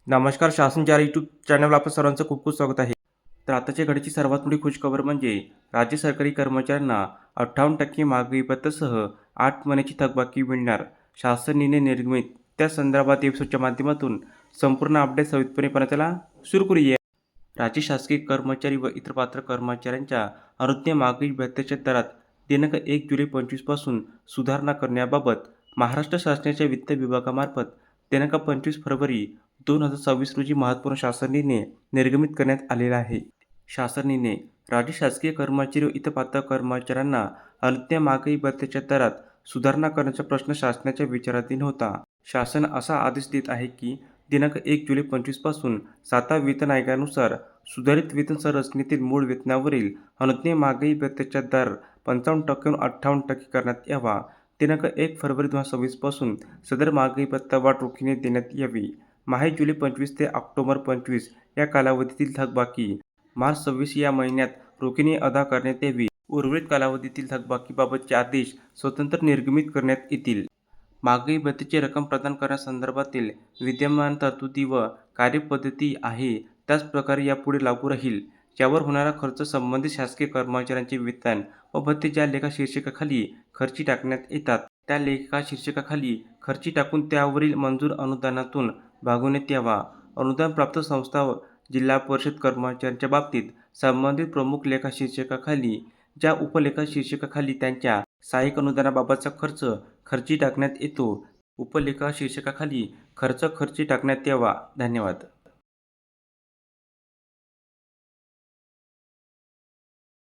नमस्कार. शासन 4 यूट्यूब चॅनलवर आपलं सर्वांचं खूप खूप स्वागत आहे. तर आताच्या घडीची सर्वात मोठी खुशखबर म्हणजे राज्य सरकारी कर्मचाऱ्यांना 58% महागाई भत्त्यासह 8 महिन्याची थकबाकी मिळणार. शासन निर्णय निर्गमित त्या संदर्भात एपिसोडच्या माध्यमातून संपूर्ण अपडेट सविस्तरपणे पाहण्याला सुरू करूया. राज्य शासकीय कर्मचारी व इतर पात्र कर्मचाऱ्यांच्या अनुज्ञेय महागाई भत्त्याच्या दरात दिनांक 1 जुलै 25 पासून सुधारणा करण्याबाबत महाराष्ट्र शासनाच्या वित्त विभागामार्फत दिनांक 25 फरवरी 2026 रोजी महत्त्वपूर्ण शासन निर्णय निर्गमित करण्यात आलेला आहे. शासन निर्णय राज्य शासकीय कर्मचारी व इतर पात्र कर्मचाऱ्यांना अनुज्ञेय महागाई भत्त्याच्या दरात सुधारणा करण्याचा प्रश्न शासनाच्या विचाराधीन होता. शासन असा आदेश देत आहे की दिनांक 1 जुलै 25 पासून 7व्या वेतन आयोगानुसार सुधारित वेतन संरचनेतील मूळ वेतनावरील अनुज्ञेय महागाई भत्त्याचा दर 55% वरून 58% करण्यात यावा. दिनांक 1 फरवरी 2026 पासून सदर महागाई भत्ता वाढ रोखीने देण्यात यावी. माहे जुलै 25 ते ऑक्टोबर 25 या कालावधीतील थकबाकी मार्च 26 या महिन्यात रोखीने अदा करण्यात यावी. उर्वरित कालावधीतील थकबाकीबाबतचे आदेश स्वतंत्र निर्गमित करण्यात येतील. महागाई भत्त्याची रक्कम प्रदान करण्यासंदर्भातील विद्यमान तरतुदी व कार्यपद्धती आहे त्याच प्रकारे यापुढे लागू राहील. यावर होणारा खर्च संबंधित शासकीय कर्मचाऱ्यांचे वेतन व भत्ते ज्या लेखा शीर्षकाखाली खर्ची टाकण्यात येतात त्या लेखा शीर्षकाखाली खर्ची टाकून त्यावरील मंजूर अनुदानातून भागवण्यात यावा. अनुदान प्राप्त संस्था व जिल्हा परिषद कर्मचाऱ्यांच्या बाबतीत संबंधित प्रमुख लेखा शीर्षकाखाली ज्या उपलेखा शीर्षकाखाली त्यांच्या सहाय्यक अनुदानाबाबतचा खर्च खर्ची टाकण्यात येतो उपलेखा शीर्षकाखाली खर्च खर्ची टाकण्यात यावा. धन्यवाद.